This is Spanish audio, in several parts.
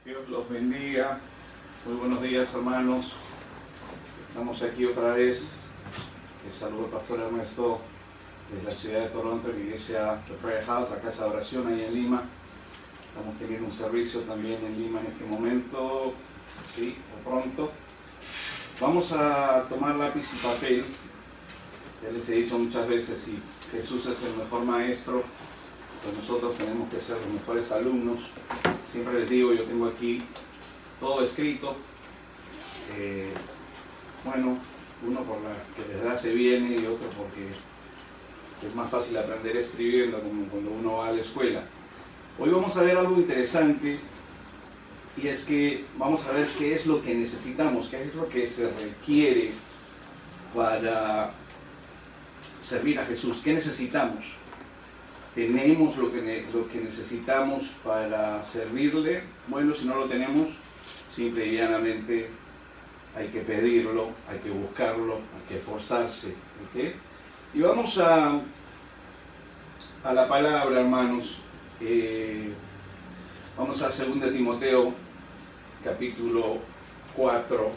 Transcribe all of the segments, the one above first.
Dios los bendiga. Muy buenos días, hermanos. Estamos aquí otra vez. Les saludo el pastor Ernesto desde la ciudad de Toronto, en la iglesia The Prayer House, la casa de oración ahí en Lima. Estamos teniendo un servicio también en Lima en este momento, sí, o pronto. Vamos a tomar lápiz y papel. Ya les he dicho muchas veces, si Jesús es el mejor maestro, pues nosotros tenemos que ser los mejores alumnos. Siempre les digo, yo tengo aquí todo escrito. Bueno, uno por la que les da se viene y otro porque es más fácil aprender escribiendo, como cuando uno va a la escuela. Hoy vamos a ver algo interesante, y es que vamos a ver qué es lo que necesitamos, qué es lo que se requiere para servir a Jesús. ¿Qué necesitamos? ¿Tenemos lo que necesitamos para servirle? Bueno, si no lo tenemos, simple y llanamente hay que pedirlo, hay que buscarlo, hay que esforzarse. ¿Okay? Y vamos a la palabra, hermanos. Vamos a 2 Timoteo, capítulo 4,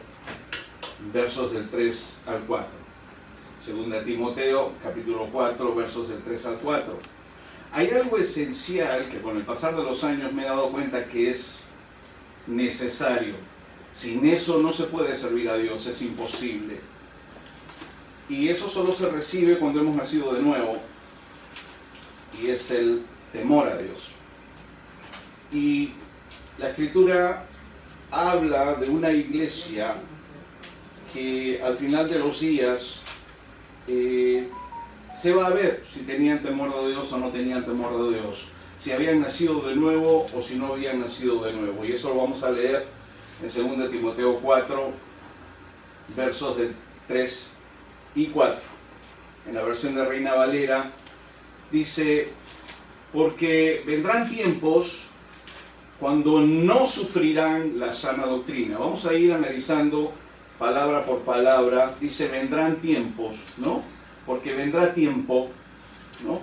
versos del 3 al 4. 2 Timoteo, capítulo 4, versos del 3 al 4. Hay algo esencial que con el pasar de los años me he dado cuenta que es necesario. Sin eso no se puede servir a Dios, es imposible. Y eso solo se recibe cuando hemos nacido de nuevo, y es el temor a Dios. Y la Escritura habla de una iglesia que al final de los días se va a ver si tenían temor de Dios o no tenían temor de Dios, si habían nacido de nuevo o si no habían nacido de nuevo. Y eso lo vamos a leer en 2 Timoteo 4, versos de 3 y 4. En la versión de Reina Valera dice: porque vendrán tiempos cuando no sufrirán la sana doctrina. Vamos a ir analizando palabra por palabra. Dice vendrán tiempos, ¿no? Porque vendrá tiempo, ¿no?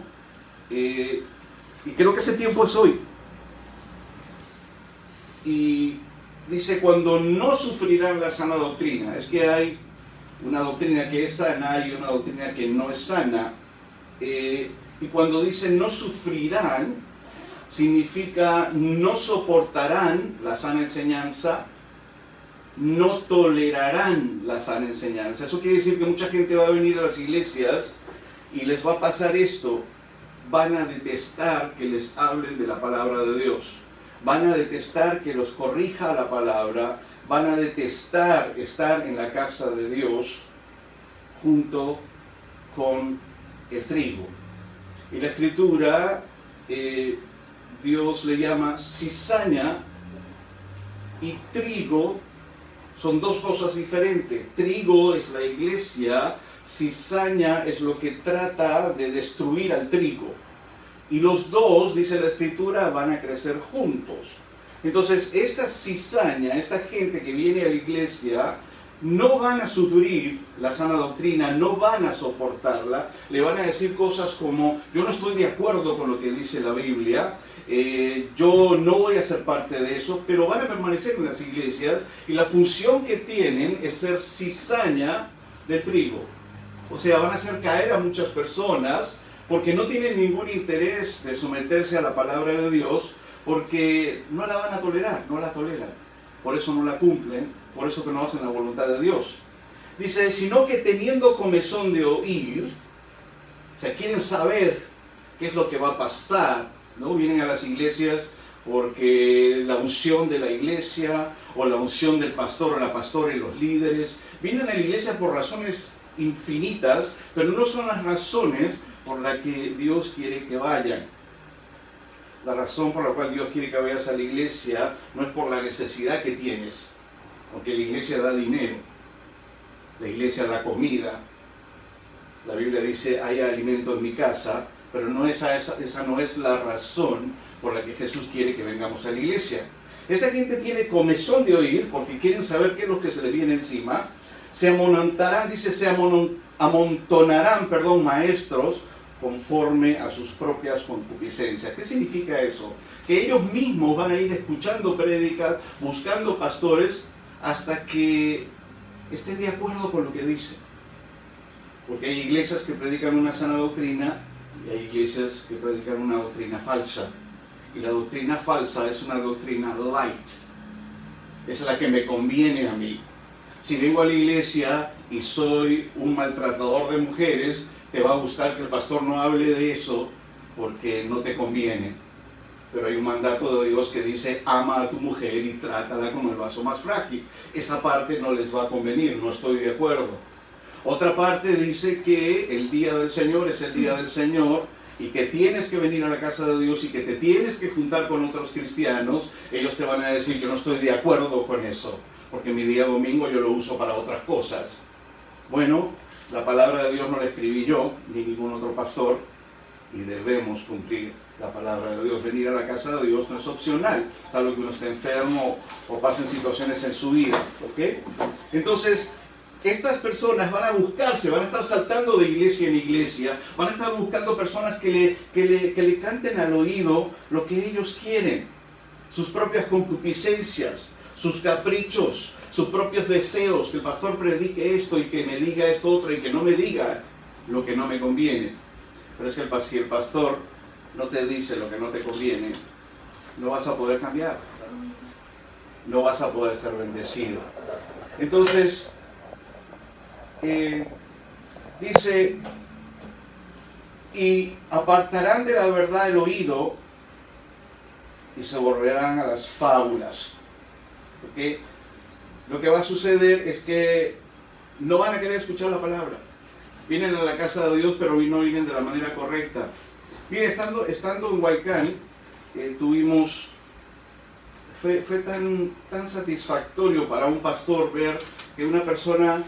Y creo que ese tiempo es hoy. Y dice cuando no sufrirán la sana doctrina. Es que hay una doctrina que es sana y una doctrina que no es sana. Y cuando dice no sufrirán, significa no soportarán la sana enseñanza, no tolerarán la sana enseñanza. Eso quiere decir que mucha gente va a venir a las iglesias y les va a pasar esto: van a detestar que les hablen de la palabra de Dios, van a detestar que los corrija la palabra, van a detestar estar en la casa de Dios junto con el trigo. Y la Escritura, Dios le llama cizaña y trigo. Son dos cosas diferentes. Trigo es la iglesia, cizaña es lo que trata de destruir al trigo. Y los dos, dice la Escritura, van a crecer juntos. Entonces, esta cizaña, esta gente que viene a la iglesia, no van a sufrir la sana doctrina, no van a soportarla. Le van a decir cosas como: yo no estoy de acuerdo con lo que dice la Biblia, yo no voy a ser parte de eso, pero van a permanecer en las iglesias, y la función que tienen es ser cizaña de trigo. O sea, van a hacer caer a muchas personas porque no tienen ningún interés de someterse a la palabra de Dios, porque no la van a tolerar, no la toleran. Por eso no la cumplen, por eso que no hacen la voluntad de Dios. Dice, sino que teniendo comezón de oír, o sea, quieren saber qué es lo que va a pasar, ¿no? Vienen a las iglesias porque la unción de la iglesia, o la unción del pastor o la pastora y los líderes, vienen a la iglesia por razones infinitas, pero no son las razones por las que Dios quiere que vayan. La razón por la cual Dios quiere que vayas a la iglesia no es por la necesidad que tienes, porque la iglesia da dinero, la iglesia da comida. La Biblia dice, hay alimento en mi casa, pero no esa no es la razón por la que Jesús quiere que vengamos a la iglesia. Esta gente tiene comezón de oír porque quieren saber qué es lo que se le viene encima. Se amontonarán, dice, amontonarán, maestros conforme a sus propias concupiscencias. ¿Qué significa eso? Que ellos mismos van a ir escuchando prédicas, buscando pastores, hasta que estén de acuerdo con lo que dicen. Porque hay iglesias que predican una sana doctrina y hay iglesias que predican una doctrina falsa. Y la doctrina falsa es una doctrina light. Es la que me conviene a mí. Si vengo a la iglesia y soy un maltratador de mujeres, te va a gustar que el pastor no hable de eso porque no te conviene. Pero hay un mandato de Dios que dice, ama a tu mujer y trátala como el vaso más frágil. Esa parte no les va a convenir, no estoy de acuerdo. Otra parte dice que el día del Señor es el día del Señor y que tienes que venir a la casa de Dios y que te tienes que juntar con otros cristianos. Ellos te van a decir, yo no estoy de acuerdo con eso, porque mi día domingo yo lo uso para otras cosas. Bueno, la palabra de Dios no la escribí yo, ni ningún otro pastor, y debemos cumplir la palabra de Dios. Venir a la casa de Dios no es opcional, salvo que uno esté enfermo o pasen situaciones en su vida, ¿ok? Entonces, estas personas van a buscarse, van a estar saltando de iglesia en iglesia, van a estar buscando personas que le canten al oído lo que ellos quieren, sus propias concupiscencias, sus caprichos, sus propios deseos, que el pastor predique esto y que me diga esto otro y que no me diga lo que no me conviene. Pero es que si el pastor no te dice lo que no te conviene, no vas a poder cambiar, no vas a poder ser bendecido. Entonces, dice, y apartarán de la verdad el oído y se volverán a las fábulas. Porque lo que va a suceder es que no van a querer escuchar la palabra. Vienen a la casa de Dios, pero no vienen de la manera correcta. Mire, estando en Huaycán, fue tan satisfactorio para un pastor ver que una persona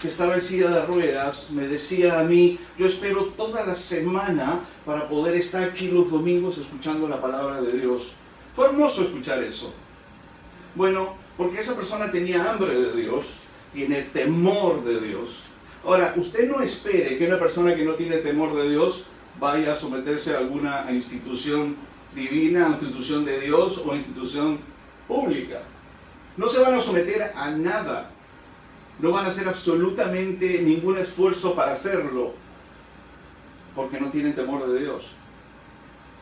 que estaba en silla de ruedas me decía a mí, yo espero toda la semana para poder estar aquí los domingos escuchando la palabra de Dios. Fue hermoso escuchar eso. Bueno, porque esa persona tenía hambre de Dios, tiene temor de Dios. Ahora, usted no espere que una persona que no tiene temor de Dios vaya a someterse a alguna institución divina, institución de Dios o institución pública. No se van a someter a nada. No van a hacer absolutamente ningún esfuerzo para hacerlo, porque no tienen temor de Dios.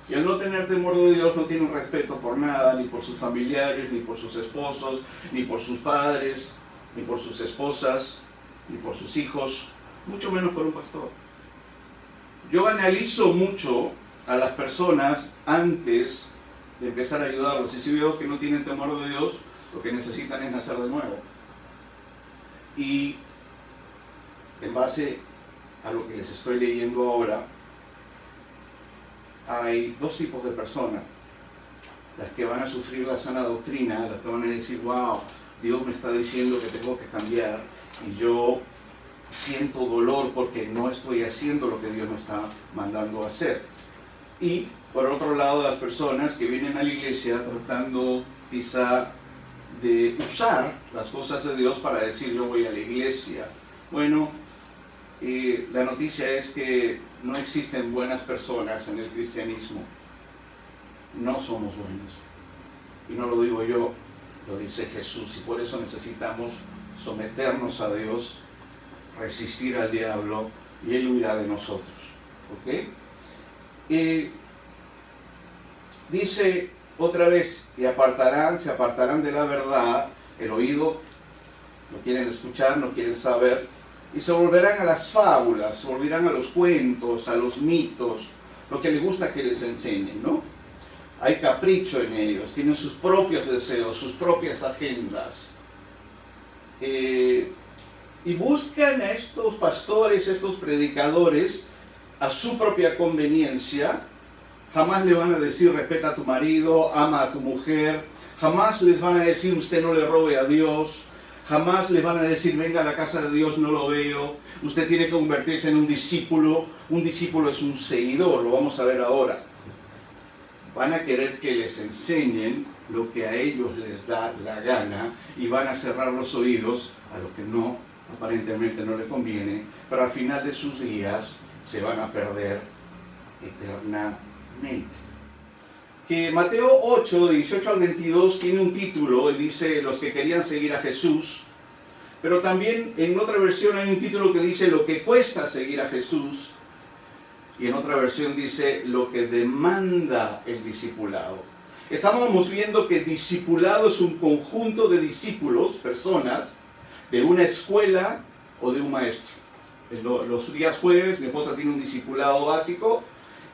Y al no tener temor de Dios no tienen respeto por nada, ni por sus familiares, ni por sus esposos, ni por sus padres, ni por sus esposas, ni por sus hijos, mucho menos por un pastor. Yo analizo mucho a las personas antes de empezar a ayudarlos, y si veo que no tienen temor de Dios, lo que necesitan es nacer de nuevo. Y en base a lo que les estoy leyendo ahora, hay dos tipos de personas: las que van a sufrir la sana doctrina, las que van a decir, wow, Dios me está diciendo que tengo que cambiar y yo siento dolor porque no estoy haciendo lo que Dios me está mandando a hacer. Y por otro lado, las personas que vienen a la iglesia tratando quizá de usar las cosas de Dios para decir, yo voy a la iglesia. Bueno, la noticia es que no existen buenas personas en el cristianismo. No somos buenos. Y no lo digo yo, lo dice Jesús. Y por eso necesitamos someternos a Dios, resistir al diablo, y Él huirá de nosotros. ¿Ok? Dice otra vez, y se apartarán de la verdad, el oído, no quieren escuchar, no quieren saber, y se volverán a las fábulas, se volverán a los cuentos, a los mitos, lo que les gusta que les enseñen, ¿no? Hay capricho en ellos, tienen sus propios deseos, sus propias agendas. Y buscan a estos pastores, estos predicadores, a su propia conveniencia. Jamás le van a decir, respeta a tu marido, ama a tu mujer. Jamás les van a decir, usted no le robe a Dios. Jamás les van a decir, venga a la casa de Dios, no lo veo. Usted tiene que convertirse en un discípulo. Un discípulo es un seguidor, lo vamos a ver ahora. Van a querer que les enseñen lo que a ellos les da la gana y van a cerrar los oídos a lo que aparentemente no les conviene, pero al final de sus días se van a perder eternamente. Que Mateo 8, 18 al 22 tiene un título, y dice los que querían seguir a Jesús, pero también en otra versión hay un título que dice lo que cuesta seguir a Jesús, y en otra versión dice lo que demanda el discipulado. Estábamos viendo que discipulado es un conjunto de discípulos, personas, de una escuela o de un maestro. Los días jueves mi esposa tiene un discipulado básico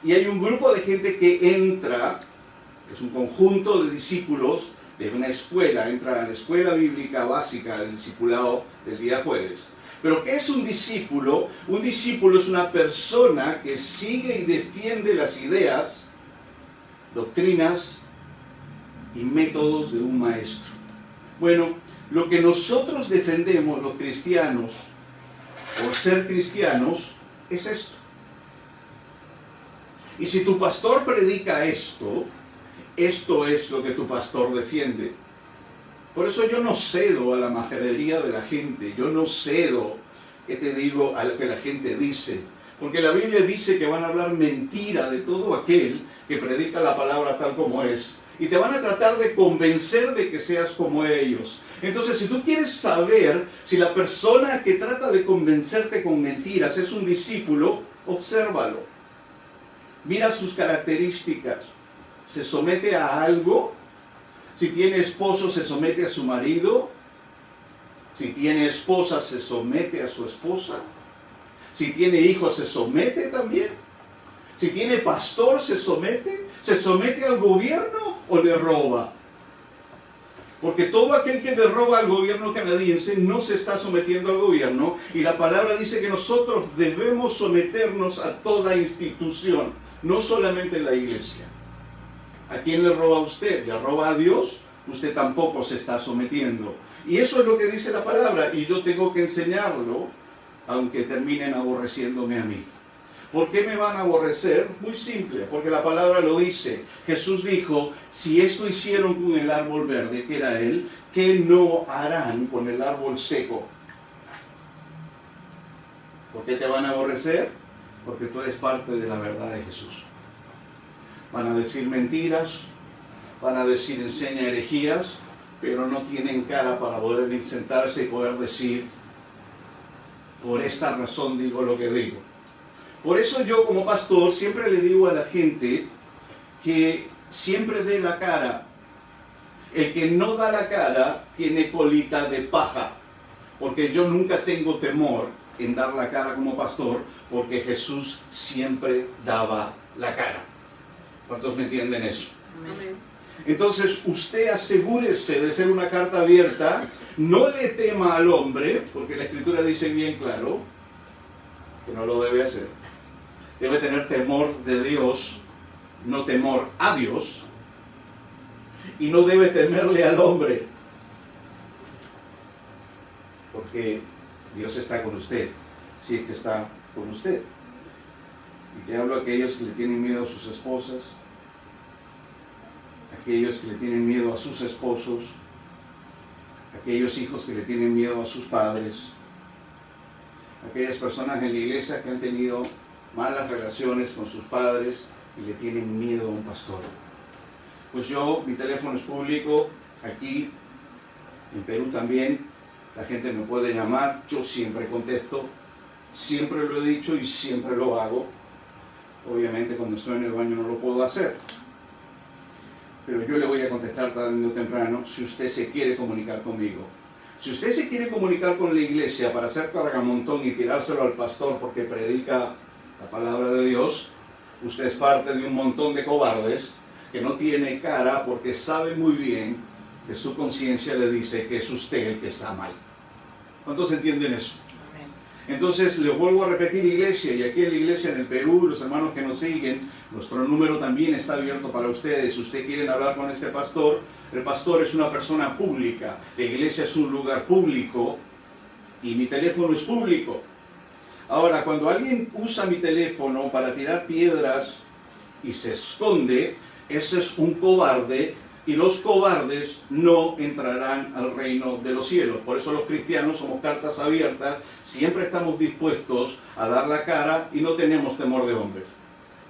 y hay un grupo de gente que entra, es un conjunto de discípulos de una escuela, entra a la escuela bíblica básica del discipulado del día jueves. Pero ¿qué es un discípulo? Un discípulo es una persona que sigue y defiende las ideas, doctrinas y métodos de un maestro. Bueno, lo que nosotros defendemos los cristianos, por ser cristianos, es esto. Y si tu pastor predica esto, esto es lo que tu pastor defiende. Por eso yo no cedo a la majadería de la gente, yo no cedo, ¿qué te digo?, a lo que la gente dice. Porque la Biblia dice que van a hablar mentira de todo aquel que predica la palabra tal como es. Y te van a tratar de convencer de que seas como ellos. Entonces, si tú quieres saber si la persona que trata de convencerte con mentiras es un discípulo, obsérvalo. Mira sus características. ¿Se somete a algo? Si tiene esposo, se somete a su marido. Si tiene esposa, se somete a su esposa. Si tiene hijos, se somete también. Si tiene pastor, se somete. ¿Se somete al gobierno o le roba? Porque todo aquel que le roba al gobierno canadiense no se está sometiendo al gobierno. Y la palabra dice que nosotros debemos someternos a toda institución, no solamente la iglesia. ¿A quién le roba a usted? ¿Le roba a Dios? Usted tampoco se está sometiendo. Y eso es lo que dice la palabra. Y yo tengo que enseñarlo, aunque terminen aborreciéndome a mí. ¿Por qué me van a aborrecer? Muy simple, porque la palabra lo dice. Jesús dijo, si esto hicieron con el árbol verde, que era Él, ¿qué no harán con el árbol seco? ¿Por qué te van a aborrecer? Porque tú eres parte de la verdad de Jesús. Van a decir mentiras, van a decir enseña herejías, pero no tienen cara para poder sentarse y poder decir, por esta razón digo lo que digo. Por eso yo como pastor siempre le digo a la gente que siempre dé la cara. El que no da la cara tiene colita de paja, porque yo nunca tengo temor en dar la cara como pastor, porque Jesús siempre daba la cara. ¿Cuántos me entienden eso? Amén. Entonces usted asegúrese de ser una carta abierta, no le tema al hombre, porque la Escritura dice bien claro que no lo debe hacer. Debe tener temor de Dios, no temor a Dios, y no debe temerle al hombre, porque Dios está con usted, si es que está con usted. Y que hablo a aquellos que le tienen miedo a sus esposas, aquellos que le tienen miedo a sus esposos, aquellos hijos que le tienen miedo a sus padres, aquellas personas en la iglesia que han tenido malas relaciones con sus padres y le tienen miedo a un pastor. Pues yo, mi teléfono es público, aquí en Perú también, la gente me puede llamar, yo siempre contesto, siempre lo he dicho y siempre lo hago. Obviamente cuando estoy en el baño no lo puedo hacer, pero yo le voy a contestar tarde o temprano si usted se quiere comunicar conmigo. Si usted se quiere comunicar con la iglesia para hacer cargamontón y tirárselo al pastor porque predica la palabra de Dios, usted es parte de un montón de cobardes que no tiene cara porque sabe muy bien que su conciencia le dice que es usted el que está mal. ¿Cuántos entienden eso? Amén. Entonces, les vuelvo a repetir, iglesia, y aquí en la iglesia en el Perú, los hermanos que nos siguen, nuestro número también está abierto para ustedes. Si ustedes quieren hablar con este pastor, el pastor es una persona pública, la iglesia es un lugar público y mi teléfono es público. Ahora, cuando alguien usa mi teléfono para tirar piedras y se esconde, ese es un cobarde, y los cobardes no entrarán al reino de los cielos. Por eso los cristianos somos cartas abiertas, siempre estamos dispuestos a dar la cara y no tenemos temor de hombres.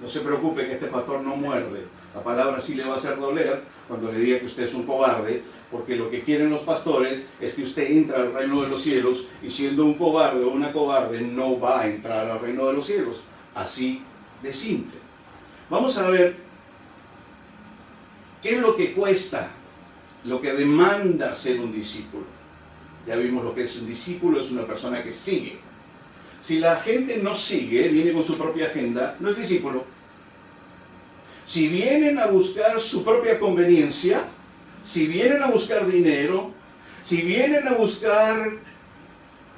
No se preocupe que este pastor no muerde. La palabra sí le va a hacer doler cuando le diga que usted es un cobarde, porque lo que quieren los pastores es que usted entre al reino de los cielos, y siendo un cobarde o una cobarde no va a entrar al reino de los cielos. Así de simple. Vamos a ver qué es lo que cuesta, lo que demanda ser un discípulo. Ya vimos lo que es un discípulo, es una persona que sigue. Si la gente no sigue, viene con su propia agenda, no es discípulo. Si vienen a buscar su propia conveniencia, si vienen a buscar dinero, si vienen a buscar...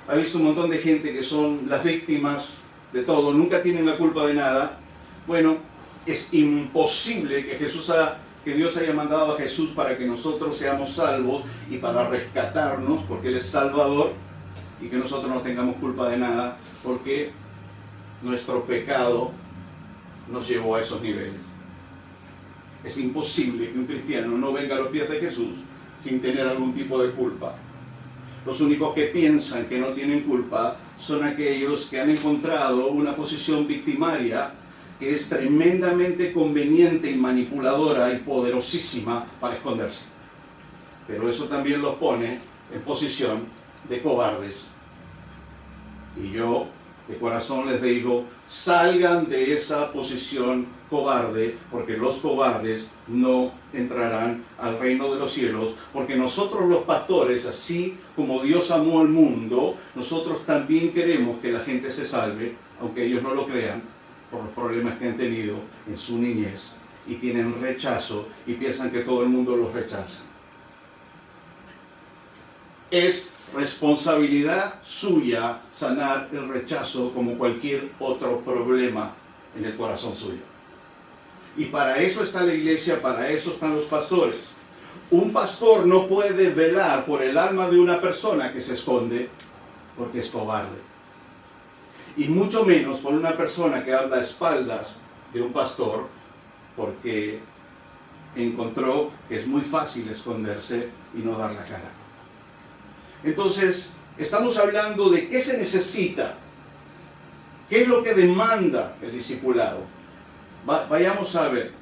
Ha visto un montón de gente que son las víctimas de todo, nunca tienen la culpa de nada. Bueno, es imposible que Dios haya mandado a Jesús para que nosotros seamos salvos y para rescatarnos, porque Él es Salvador, y que nosotros no tengamos culpa de nada, porque nuestro pecado nos llevó a esos niveles. Es imposible que un cristiano no venga a los pies de Jesús sin tener algún tipo de culpa. Los únicos que piensan que no tienen culpa son aquellos que han encontrado una posición victimaria que es tremendamente conveniente y manipuladora y poderosísima para esconderse. Pero eso también los pone en posición de cobardes. Y yo, de corazón, les digo, salgan de esa posición cobarde, porque los cobardes no entrarán al reino de los cielos, porque nosotros los pastores, así como Dios amó al mundo, nosotros también queremos que la gente se salve, aunque ellos no lo crean, por los problemas que han tenido en su niñez, y tienen rechazo y piensan que todo el mundo los rechaza. Es responsabilidad suya sanar el rechazo como cualquier otro problema en el corazón suyo. Y para eso está la iglesia, para eso están los pastores. Un pastor no puede velar por el alma de una persona que se esconde porque es cobarde. Y mucho menos por una persona que habla a espaldas de un pastor porque encontró que es muy fácil esconderse y no dar la cara. Entonces, estamos hablando de qué se necesita, qué es lo que demanda el discipulado. Vayamos a ver.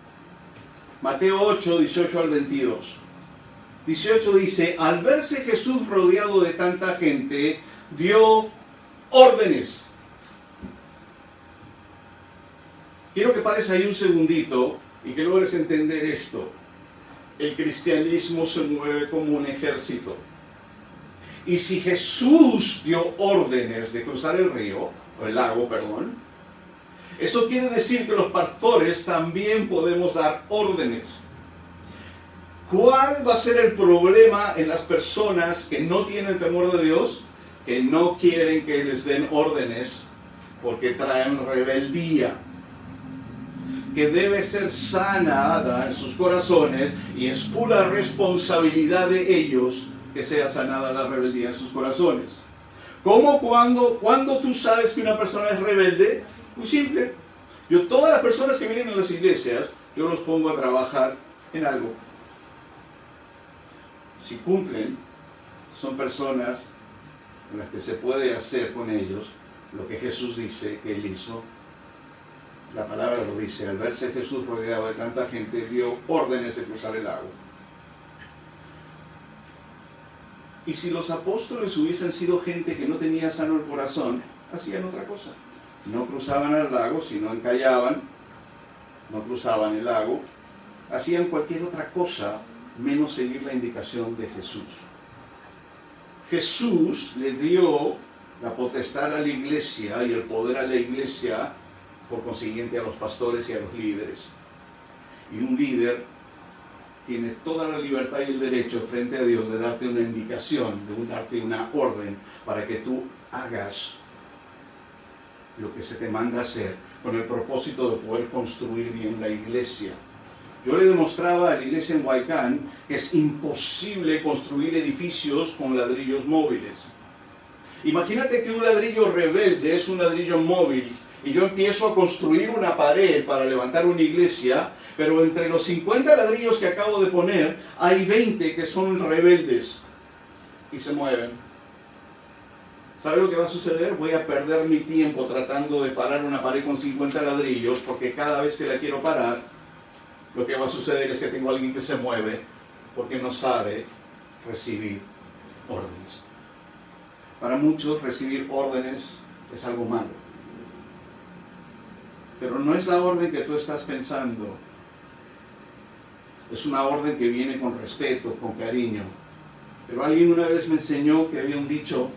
Mateo 8, 18 al 22. 18 dice, al verse Jesús rodeado de tanta gente, dio órdenes. Quiero que pares ahí un segundito y que logres entender esto. El cristianismo se mueve como un ejército. Y si Jesús dio órdenes de cruzar el río, o el lago, perdón, eso quiere decir que los pastores también podemos dar órdenes. ¿Cuál va a ser el problema en las personas que no tienen temor de Dios? Que no quieren que les den órdenes porque traen rebeldía, que debe ser sanada en sus corazones, y es pura responsabilidad de ellos que sea sanada la rebeldía en sus corazones. ¿Cómo? ¿Cuándo tú sabes que una persona es rebelde? Muy simple. Todas las personas que vienen a las iglesias, yo los pongo a trabajar en algo. Si cumplen, son personas en las que se puede hacer con ellos lo que Jesús dice que Él hizo. La palabra lo dice, al verse Jesús rodeado de tanta gente, dio órdenes de cruzar el lago. Y si los apóstoles hubiesen sido gente que no tenía sano el corazón, hacían otra cosa. No cruzaban el lago, sino encallaban, no cruzaban el lago, hacían cualquier otra cosa menos seguir la indicación de Jesús. Jesús le dio la potestad a la iglesia y el poder a la iglesia, por consiguiente a los pastores y a los líderes. Y un líder tiene toda la libertad y el derecho frente a Dios de darte una indicación, de darte una orden para que tú hagas lo que se te manda hacer, con el propósito de poder construir bien la iglesia. Yo le demostraba a la iglesia en Huaycán que es imposible construir edificios con ladrillos móviles. Imagínate que un ladrillo rebelde es un ladrillo móvil, y yo empiezo a construir una pared para levantar una iglesia, pero entre los 50 ladrillos que acabo de poner, hay 20 que son rebeldes y se mueven. ¿Sabe lo que va a suceder? Voy a perder mi tiempo tratando de parar una pared con 50 ladrillos, porque cada vez que la quiero parar, lo que va a suceder es que tengo a alguien que se mueve porque no sabe recibir órdenes. Para muchos recibir órdenes es algo malo. Pero no es la orden que tú estás pensando. Es una orden que viene con respeto, con cariño. Pero alguien una vez me enseñó que había un dicho,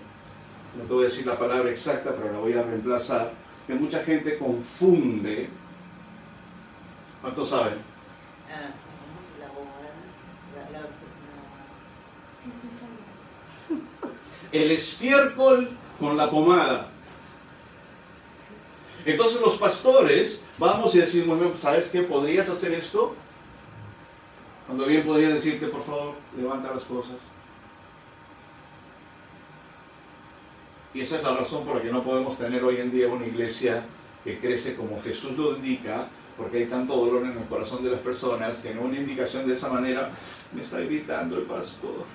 no te voy a decir la palabra exacta, pero la voy a reemplazar, que mucha gente confunde. ¿Cuántos saben? El estiércol con la pomada. Entonces los pastores vamos y decimos, ¿sabes qué? ¿Podrías hacer esto? Cuando bien podría decirte, por favor, levanta las cosas. Y esa es la razón por la que no podemos tener hoy en día una iglesia que crece como Jesús lo indica, porque hay tanto dolor en el corazón de las personas que en una indicación de esa manera me está gritando el pastor.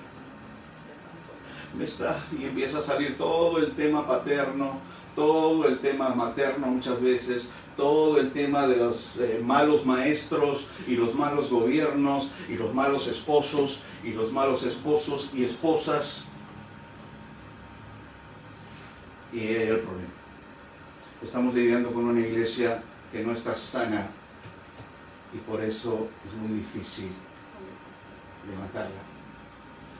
Y empieza a salir todo el tema paterno, todo el tema materno muchas veces, todo el tema de los malos maestros y los malos gobiernos y los malos esposos y los malos esposos y esposas. Y ahí hay el problema. Estamos lidiando con una iglesia que no está sana y por eso es muy difícil levantarla.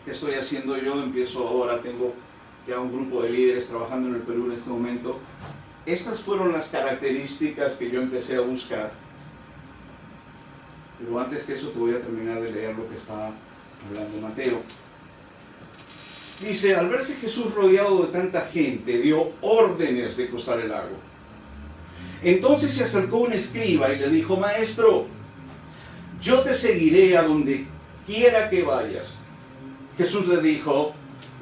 ¿Qué estoy haciendo yo? Empiezo ahora, tengo ya un grupo de líderes trabajando en el Perú en este momento. Estas fueron las características que yo empecé a buscar. Pero antes que eso te voy a terminar de leer lo que está hablando Mateo. Dice, al verse Jesús rodeado de tanta gente, dio órdenes de cruzar el lago. Entonces se acercó un escriba y le dijo, Maestro, yo te seguiré a donde quiera que vayas. Jesús le dijo,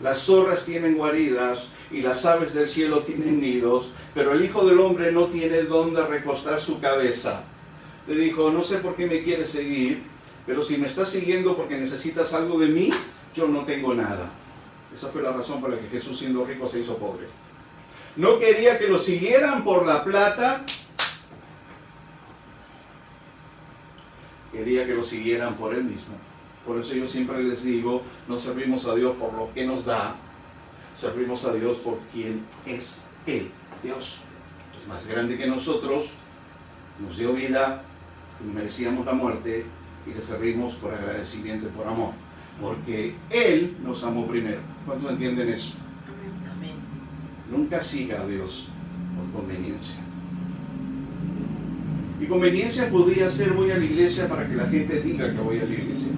las zorras tienen guaridas y las aves del cielo tienen nidos, pero el Hijo del Hombre no tiene dónde recostar su cabeza. Le dijo, no sé por qué me quieres seguir, pero si me estás siguiendo porque necesitas algo de mí, yo no tengo nada. Esa fue la razón por la que Jesús, siendo rico, se hizo pobre. No quería que lo siguieran por la plata, quería que lo siguieran por él mismo. Por eso yo siempre les digo, no servimos a Dios por lo que nos da, servimos a Dios por quien es Él. Dios es más grande que nosotros, nos dio vida, merecíamos la muerte y le servimos por agradecimiento y por amor. Porque Él nos amó primero. ¿Cuántos entienden eso? Amén. Nunca siga a Dios por conveniencia. Y conveniencia podría ser voy a la iglesia para que la gente diga que voy a la iglesia.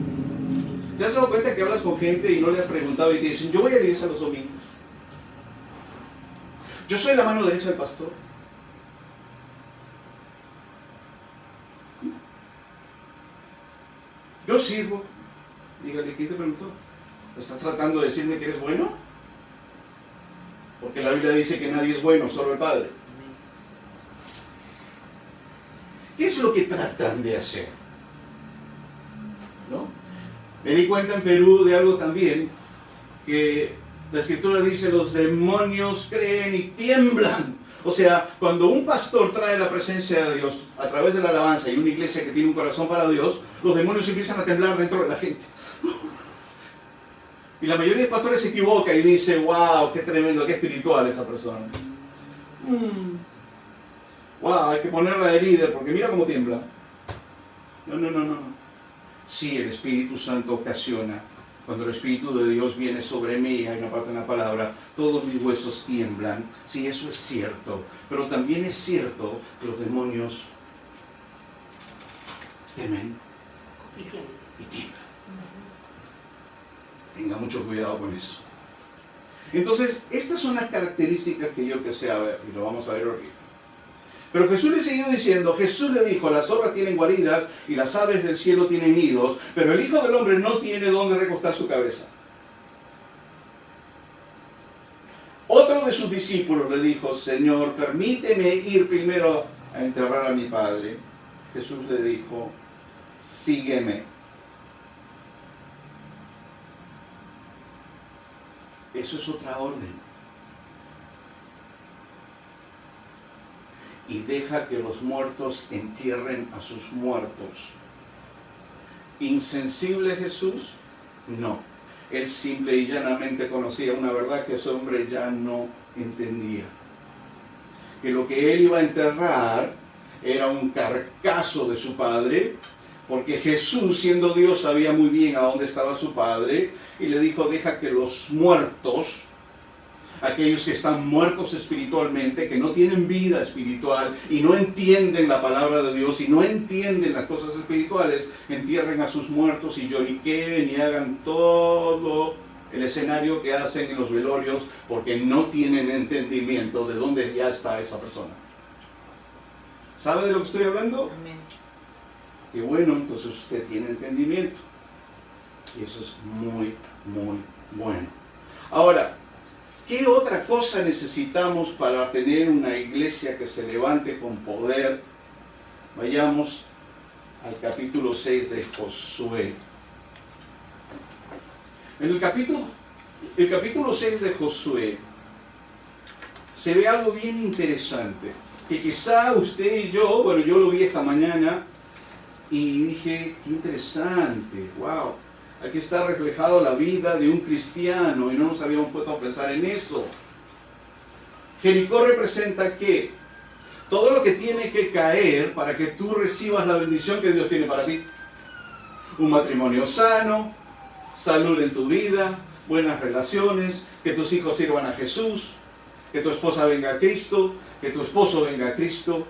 ¿Te has dado cuenta que hablas con gente y no le has preguntado y te dicen, yo voy a la iglesia los domingos? Yo soy la mano derecha del pastor. Yo sirvo. Dígale, ¿quién te preguntó? ¿Estás tratando de decirme que eres bueno? Porque la Biblia dice que nadie es bueno, solo el Padre. ¿Qué es lo que tratan de hacer? ¿No? Me di cuenta en Perú de algo también, que la Escritura dice, los demonios creen y tiemblan. O sea, cuando un pastor trae la presencia de Dios a través de la alabanza y una iglesia que tiene un corazón para Dios, los demonios empiezan a temblar dentro de la gente. Y la mayoría de pastores se equivoca y dice, wow, qué tremendo, qué espiritual esa persona. Wow, hay que ponerla de líder porque mira cómo tiembla. No. Sí, el Espíritu Santo ocasiona. Cuando el Espíritu de Dios viene sobre mí, hay una parte en la palabra, todos mis huesos tiemblan. Sí, eso es cierto. Pero también es cierto que los demonios temen y tiemblan. Tenga mucho cuidado con eso. Entonces, estas son las características que yo empecé a ver, y lo vamos a ver ahorita. Pero Jesús le siguió diciendo, Jesús le dijo, las zorras tienen guaridas y las aves del cielo tienen nidos, pero el Hijo del Hombre no tiene dónde recostar su cabeza. Otro de sus discípulos le dijo, Señor, permíteme ir primero a enterrar a mi padre. Jesús le dijo, sígueme. Eso es otra orden. y deja que los muertos entierren a sus muertos. ¿Insensible Jesús? No. Él simple y llanamente conocía una verdad que ese hombre ya no entendía. Que lo que él iba a enterrar era un carcazo de su padre, porque Jesús, siendo Dios, sabía muy bien a dónde estaba su padre, y le dijo, deja que los muertos, aquellos que están muertos espiritualmente, que no tienen vida espiritual y no entienden la palabra de Dios y no entienden las cosas espirituales, entierren a sus muertos y lloriqueen y hagan todo el escenario que hacen en los velorios, porque no tienen entendimiento de dónde ya está esa persona. ¿Sabe de lo que estoy hablando? Amén. Qué bueno, entonces usted tiene entendimiento. Y eso es muy, muy bueno. Ahora, ¿qué otra cosa necesitamos para tener una iglesia que se levante con poder? Vayamos al capítulo 6 de Josué. En el capítulo 6 de Josué se ve algo bien interesante, que quizá usted y yo, bueno, yo lo vi esta mañana y dije, qué interesante, wow. Aquí está reflejado la vida de un cristiano y no nos habíamos puesto a pensar en eso. Jericó representa que todo lo que tiene que caer para que tú recibas la bendición que Dios tiene para ti. Un matrimonio sano, salud en tu vida, buenas relaciones, que tus hijos sirvan a Jesús, que tu esposa venga a Cristo, que tu esposo venga a Cristo,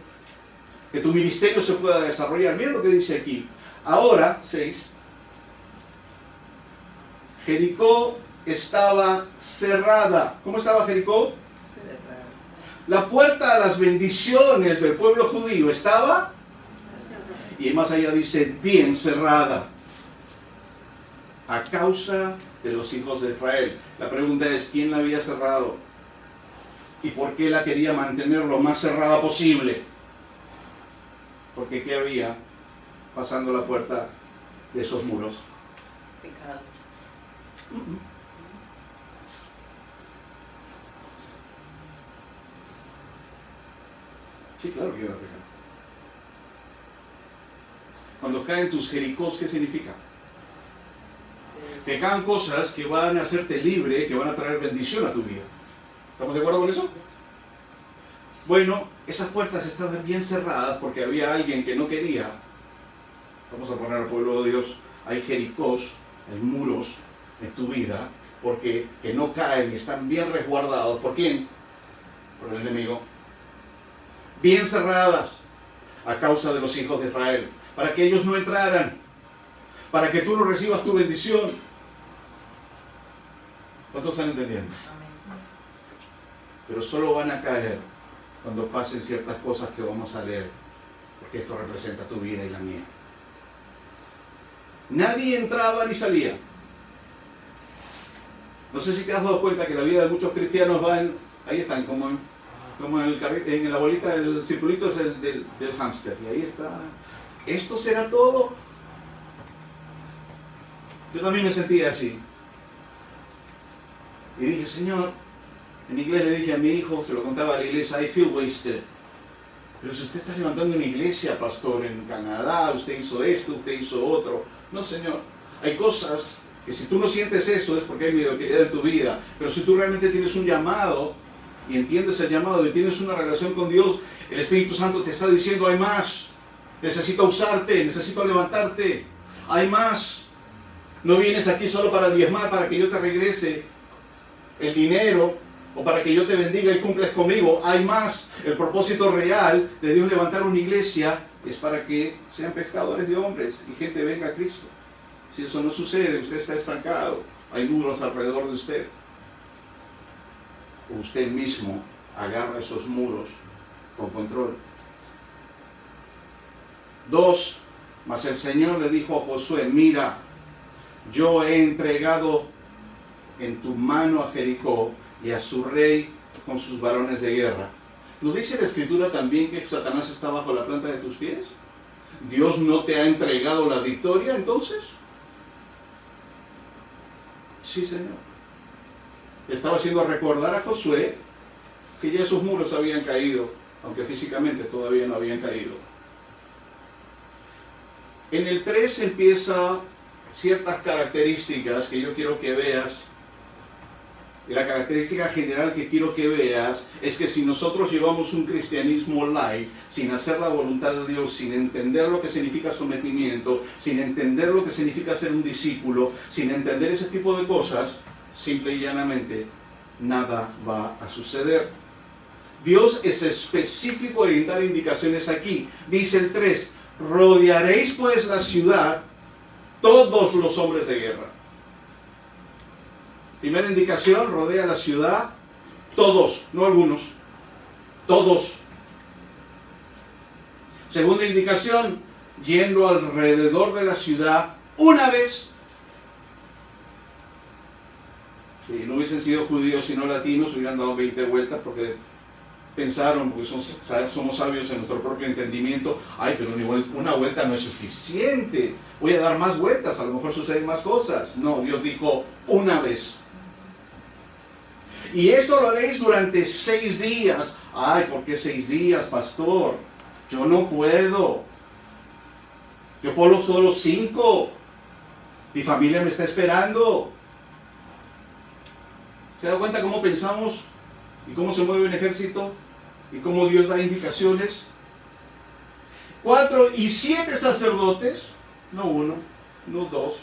que tu ministerio se pueda desarrollar. Mira lo que dice aquí. Ahora, 6. Jericó estaba cerrada. ¿Cómo estaba Jericó? Cerrado. La puerta a las bendiciones del pueblo judío estaba, y más allá dice, bien cerrada, a causa de los hijos de Israel. La pregunta es, ¿quién la había cerrado? ¿Y por qué la quería mantener lo más cerrada posible? Porque ¿qué había pasando la puerta de esos muros? Pecado. Sí, claro que iba a pecar. Cuando caen tus jericós, ¿qué significa? Que caen cosas que van a hacerte libre, que van a traer bendición a tu vida. ¿Estamos de acuerdo con eso? Bueno, esas puertas estaban bien cerradas porque había alguien que no quería. Vamos a poner al pueblo de Dios. Hay jericós, hay muros en tu vida, porque que no caen y están bien resguardados. ¿Por quién? Por el enemigo. Bien cerradas a causa de los hijos de Israel, para que ellos no entraran, para que tú no recibas tu bendición. ¿Cuántos están entendiendo? Amén. Pero solo van a caer cuando pasen ciertas cosas que vamos a leer, porque esto representa tu vida y la mía. Nadie entraba ni salía. No sé si te has dado cuenta que la vida de muchos cristianos va en, ahí están, como en la bolita, el circulito es el del hámster, y ahí está. ¿Esto será todo? Yo también me sentía así. Y dije, Señor, en inglés le dije a mi hijo, se lo contaba a la iglesia, I feel wasted. Pero si usted está levantando una iglesia, pastor, en Canadá, usted hizo esto, usted hizo otro. No, Señor, hay cosas que si tú no sientes eso es porque hay mediocridad en tu vida. Pero si tú realmente tienes un llamado y entiendes el llamado y tienes una relación con Dios, el Espíritu Santo te está diciendo, hay más. Necesito usarte, necesito levantarte. Hay más. No vienes aquí solo para diezmar, para que yo te regrese el dinero o para que yo te bendiga y cumples conmigo. Hay más. El propósito real de Dios levantar una iglesia es para que sean pescadores de hombres y gente venga a Cristo. Si eso no sucede, usted está estancado. Hay muros alrededor de usted. O usted mismo agarra esos muros con control. 2. Mas el Señor le dijo a Josué, mira, yo he entregado en tu mano a Jericó y a su rey con sus varones de guerra. ¿No dice la Escritura también que Satanás está bajo la planta de tus pies? ¿Dios no te ha entregado la victoria entonces? Sí, Señor. Estaba haciendo recordar a Josué que ya esos muros habían caído aunque físicamente todavía no habían caído. En el 3 empieza ciertas características que yo quiero que veas. Y la característica general que quiero que veas es que si nosotros llevamos un cristianismo light, sin hacer la voluntad de Dios, sin entender lo que significa sometimiento, sin entender lo que significa ser un discípulo, sin entender ese tipo de cosas, simple y llanamente, nada va a suceder. Dios es específico en dar indicaciones aquí. Dice el 3, rodearéis pues la ciudad todos los hombres de guerra. Primera indicación, rodea la ciudad, todos, no algunos, todos. Segunda indicación, yendo alrededor de la ciudad una vez. Si no hubiesen sido judíos sino latinos, hubieran dado 20 vueltas porque pensaron, porque somos sabios en nuestro propio entendimiento, ay, pero una vuelta no es suficiente, voy a dar más vueltas, a lo mejor suceden más cosas. No, Dios dijo una vez. Y esto lo haréis durante 6 días. Ay, ¿por qué 6 días, pastor? Yo no puedo. Yo puedo solo 5. Mi familia me está esperando. ¿Se da cuenta cómo pensamos? ¿Y cómo se mueve un ejército? ¿Y cómo Dios da indicaciones? 4 y 7 sacerdotes. No 1, no 2,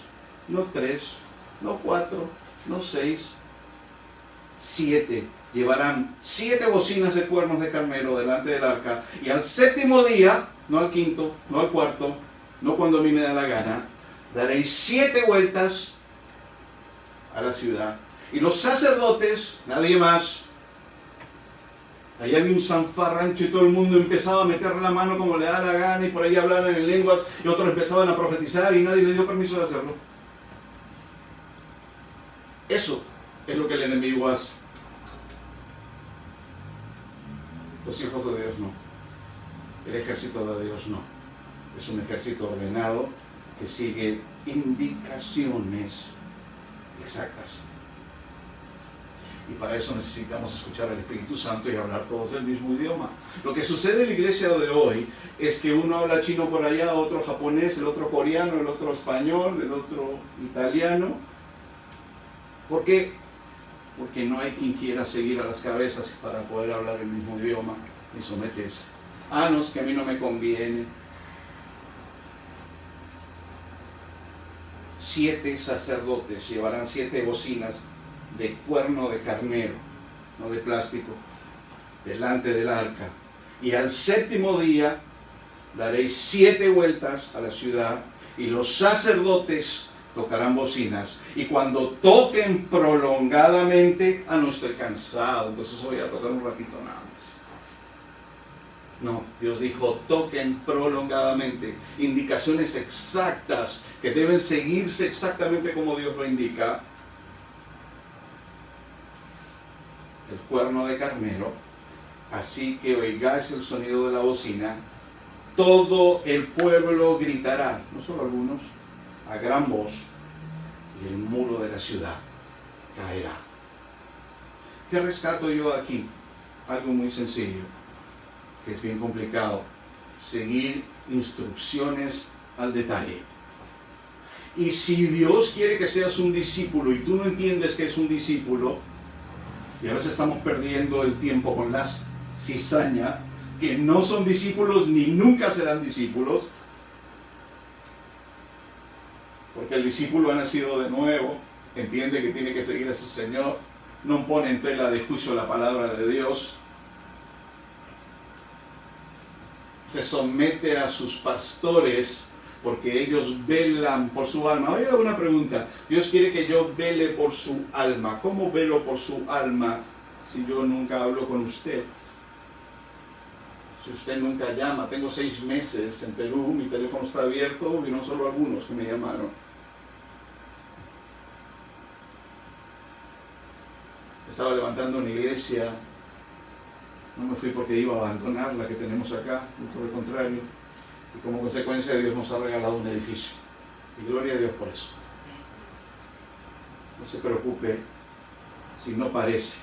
no 3, no 4, no 6. 7 llevarán 7 bocinas de cuernos de carnero delante del arca, y al 7º día, no al 5º, no al 4º, no cuando a mí me da la gana, daréis 7 vueltas a la ciudad. Y los sacerdotes, nadie más, allá había un zanfarrancho y todo el mundo empezaba a meter la mano como le da la gana, y por ahí hablaban en lenguas y otros empezaban a profetizar y nadie le dio permiso de hacerlo. Eso es lo que el enemigo hace. Los hijos de Dios no. El ejército de Dios no. Es un ejército ordenado que sigue indicaciones exactas. Y para eso necesitamos escuchar al Espíritu Santo y hablar todos el mismo idioma. Lo que sucede en la iglesia de hoy es que uno habla chino por allá, otro japonés, el otro coreano, el otro español, el otro italiano. ¿Por qué? Porque no hay quien quiera seguir a las cabezas para poder hablar el mismo idioma y someterse. Ah, no, es que a mí no me conviene. 7 sacerdotes llevarán 7 bocinas de cuerno de carnero, no de plástico, delante del arca. Y al 7º día daréis 7 vueltas a la ciudad, y los sacerdotes tocarán bocinas, y cuando toquen prolongadamente, no estoy cansado, entonces voy a tocar un ratito nada más. No, Dios dijo, toquen prolongadamente, indicaciones exactas que deben seguirse exactamente como Dios lo indica. El cuerno de carnero, así que oigáis el sonido de la bocina, todo el pueblo gritará, no solo algunos, a gran voz, y el muro de la ciudad caerá. ¿Qué rescato yo aquí? Algo muy sencillo, que es bien complicado: seguir instrucciones al detalle. Y si Dios quiere que seas un discípulo y tú no entiendes que es un discípulo, y a veces estamos perdiendo el tiempo con las cizaña, que no son discípulos ni nunca serán discípulos, porque el discípulo ha nacido de nuevo, entiende que tiene que seguir a su Señor, no pone en tela de juicio la palabra de Dios, se somete a sus pastores porque ellos velan por su alma. Oye, una pregunta: Dios quiere que yo vele por su alma. ¿Cómo velo por su alma si yo nunca hablo con usted? Si usted nunca llama. Tengo 6 meses en Perú, mi teléfono está abierto, y no solo algunos que me llamaron. Estaba levantando una iglesia, no me fui porque iba a abandonar la que tenemos acá, por el contrario, y como consecuencia Dios nos ha regalado un edificio, y gloria a Dios por eso. No se preocupe si no parece,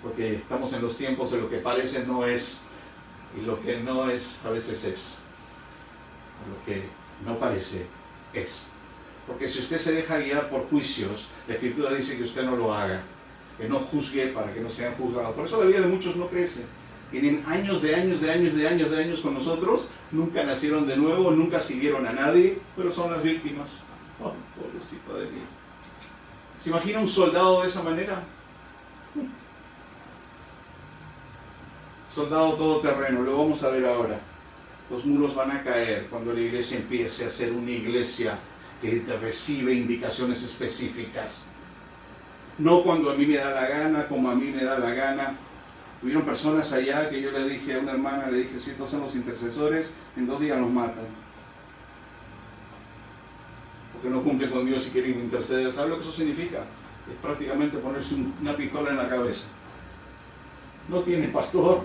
porque estamos en los tiempos de lo que parece no es y lo que no es, a veces es. Lo que no parece, es. Porque si usted se deja guiar por juicios, la Escritura dice que usted no lo haga, que no juzgue para que no sean juzgados. Por eso la vida de muchos no crece. Tienen años con nosotros, nunca nacieron de nuevo, nunca siguieron a nadie, pero son las víctimas. Oh, pobrecito de mí. ¿Se imagina un soldado de esa manera? Soldado todoterreno, lo vamos a ver ahora. Los muros van a caer cuando la iglesia empiece a ser una iglesia que recibe indicaciones específicas. No cuando a mí me da la gana, como a mí me da la gana. Hubieron personas allá que yo le dije a una hermana, le dije, si estos son los intercesores, en 2 días nos matan. Porque no cumplen con Dios y quieren interceder. ¿Sabe lo que eso significa? Es prácticamente ponerse una pistola en la cabeza. No tiene pastor,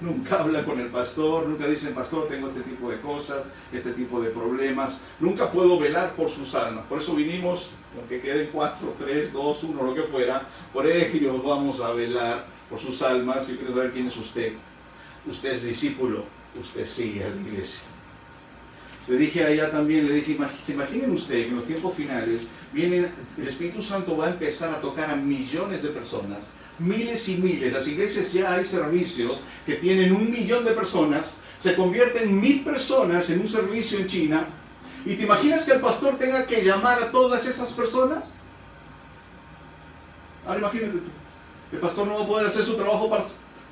nunca habla con el pastor, nunca dicen, pastor, tengo este tipo de cosas, este tipo de problemas. Nunca puedo velar por sus almas. Por eso vinimos, aunque queden 4, 3, 2, 1, lo que fuera, por ellos vamos a velar por sus almas. Yo quiero saber quién es usted. Usted es discípulo, usted sigue a la iglesia. Le dije allá también, le dije, ¿se imaginen ustedes que en los tiempos finales el Espíritu Santo va a empezar a tocar a millones de personas, miles y miles? Las iglesias ya hay servicios que tienen 1 millón de personas, se convierten 1000 personas en un servicio en China, y ¿te imaginas que el pastor tenga que llamar a todas esas personas? Ahora imagínate tú. El pastor no va a poder hacer su trabajo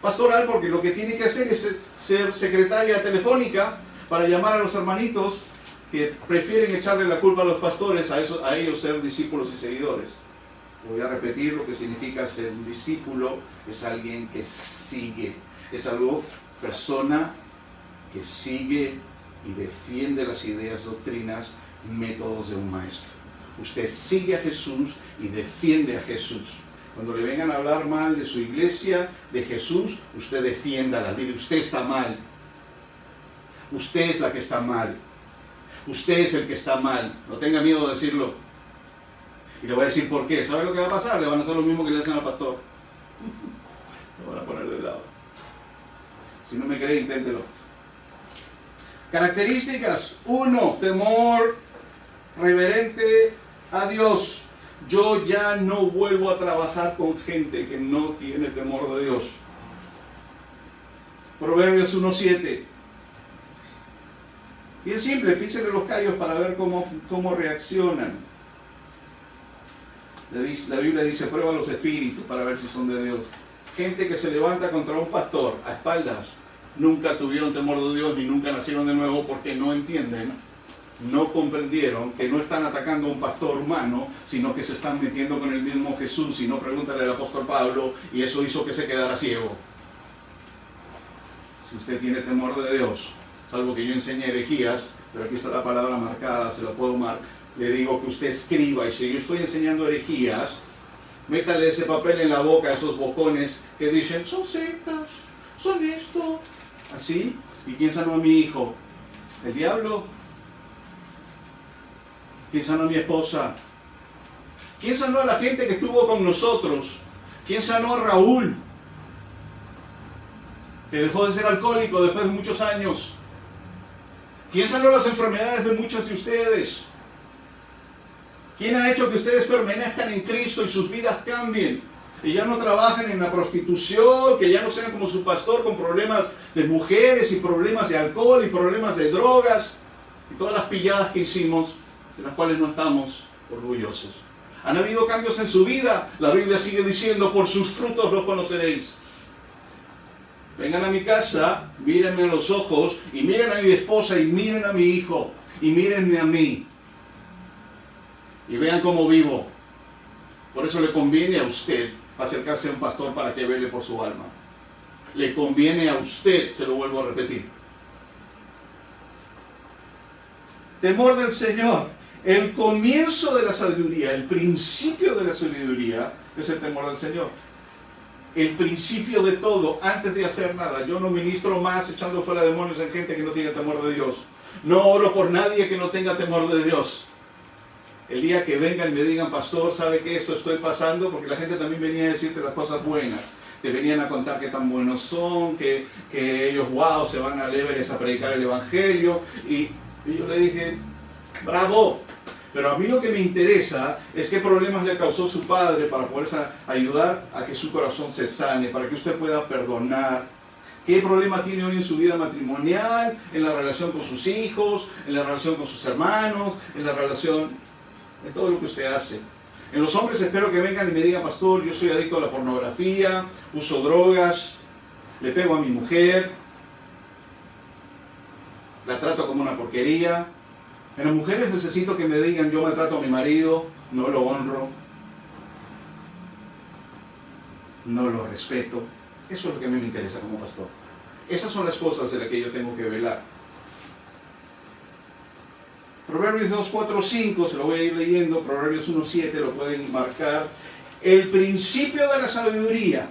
pastoral porque lo que tiene que hacer es ser secretaria telefónica para llamar a los hermanitos que prefieren echarle la culpa a los pastores, a ellos ser discípulos y seguidores. Voy a repetir lo que significa ser un discípulo. Es alguien que sigue, es persona que sigue y defiende las ideas, doctrinas, métodos de un maestro. Usted sigue a Jesús y defiende a Jesús. Cuando le vengan a hablar mal de su iglesia, de Jesús, usted defiéndala. Dile, usted está mal. Usted es la que está mal. Usted es el que está mal. No tenga miedo de decirlo. Y le voy a decir por qué. ¿Sabe lo que va a pasar? Le van a hacer lo mismo que le hacen al pastor. Lo van a poner de lado. Si no me cree, inténtelo. Características. 1. Temor reverente a Dios. Yo ya no vuelvo a trabajar con gente que no tiene temor de Dios. Proverbios 1:7. Bien simple, fíjense los callos para ver cómo reaccionan. La Biblia dice, prueba los espíritus para ver si son de Dios. Gente que se levanta contra un pastor a espaldas, nunca tuvieron temor de Dios ni nunca nacieron de nuevo porque no entienden. No comprendieron que no están atacando a un pastor humano, sino que se están metiendo con el mismo Jesús. Si no, pregúntale al apóstol Pablo, y eso hizo que se quedara ciego. Si usted tiene temor de Dios, salvo que yo enseñe herejías, pero aquí está la palabra marcada, se la puedo marcar, le digo que usted escriba, y si yo estoy enseñando herejías, métale ese papel en la boca a esos bocones que dicen, son sectas, son esto, así. ¿Y quién sanó a mi hijo? ¿El diablo? ¿Quién sanó a mi esposa? ¿Quién sanó a la gente que estuvo con nosotros? ¿Quién sanó a Raúl? Que dejó de ser alcohólico después de muchos años. ¿Quién sanó las enfermedades de muchos de ustedes? ¿Quién ha hecho que ustedes permanezcan en Cristo y sus vidas cambien? Y ya no trabajen en la prostitución, que ya no sean como su pastor con problemas de mujeres y problemas de alcohol y problemas de drogas y todas las pilladas que hicimos, de las cuales no estamos orgullosos. ¿Han habido cambios en su vida? La Biblia sigue diciendo, por sus frutos los conoceréis. Vengan a mi casa, mírenme a los ojos, y miren a mi esposa, y miren a mi hijo, y mírenme a mí. Y vean cómo vivo. Por eso le conviene a usted acercarse a un pastor para que vele por su alma. Le conviene a usted, se lo vuelvo a repetir. Temor del Señor. El comienzo de la sabiduría, el principio de la sabiduría es el temor del Señor. El principio de todo, antes de hacer nada. Yo no ministro más echando fuera demonios en gente que no tiene temor de Dios. No oro por nadie que no tenga temor de Dios. El día que vengan y me digan, pastor, ¿sabe que esto estoy pasando? Porque la gente también venía a decirte las cosas buenas. te venían a contar qué tan buenos son, que ellos, wow, se van al Everest a predicar el Evangelio. Y yo le dije, bravo, pero a mí lo que me interesa es qué problemas le causó su padre para poder ayudar a que su corazón se sane, para que usted pueda perdonar. ¿Qué problema tiene hoy en su vida matrimonial, en la relación con sus hijos, en la relación con sus hermanos, en la relación, en todo lo que usted hace? En los hombres espero que vengan y me digan, pastor, yo soy adicto a la pornografía, uso drogas, le pego a mi mujer, la trato como una porquería. En las mujeres necesito que me digan, yo maltrato a mi marido, no lo honro, no lo respeto. Eso es lo que a mí me interesa como pastor. Esas son las cosas de las que yo tengo que velar. Proverbios 2, 4, 5, se lo voy a ir leyendo. Proverbios 1, 7, lo pueden marcar. El principio de la sabiduría,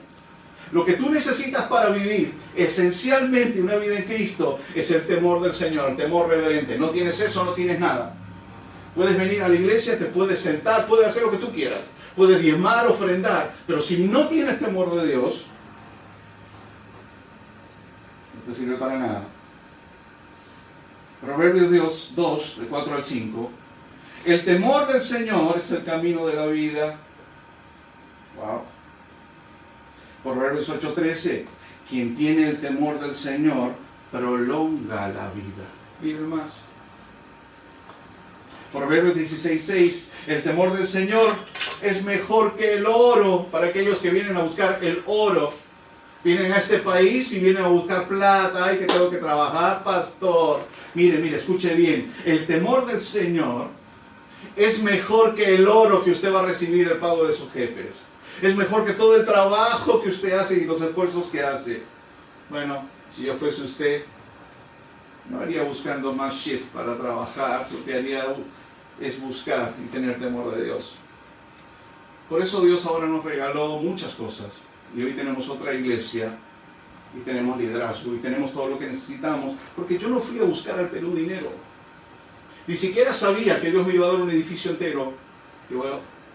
lo que tú necesitas para vivir esencialmente una vida en Cristo, es el temor del Señor, el temor reverente. No tienes eso, no tienes nada. Puedes venir a la iglesia, te puedes sentar, puedes hacer lo que tú quieras. Puedes diezmar, ofrendar, pero si no tienes temor de Dios, no te sirve para nada. Proverbios 2, de 4 al 5. El temor del Señor es el camino de la vida. Wow. Proverbios 8, 13. Quien tiene el temor del Señor prolonga la vida. Vive más. Proverbios 16, 6. El temor del Señor es mejor que el oro. Para aquellos que vienen a buscar el oro. Vienen a este país y vienen a buscar plata. Ay, que tengo que trabajar, pastor. Mire, escuche bien. El temor del Señor es mejor que el oro que usted va a recibir el pago de sus jefes. Es mejor que todo el trabajo que usted hace y los esfuerzos que hace. Bueno, si yo fuese usted, no haría buscando más shift para trabajar. Lo que haría es buscar y tener temor de Dios. Por eso Dios ahora nos regaló muchas cosas. Y hoy tenemos otra iglesia, y tenemos liderazgo, y tenemos todo lo que necesitamos, porque yo no fui a buscar al Perú dinero. Ni siquiera sabía que Dios me iba a dar un edificio entero, que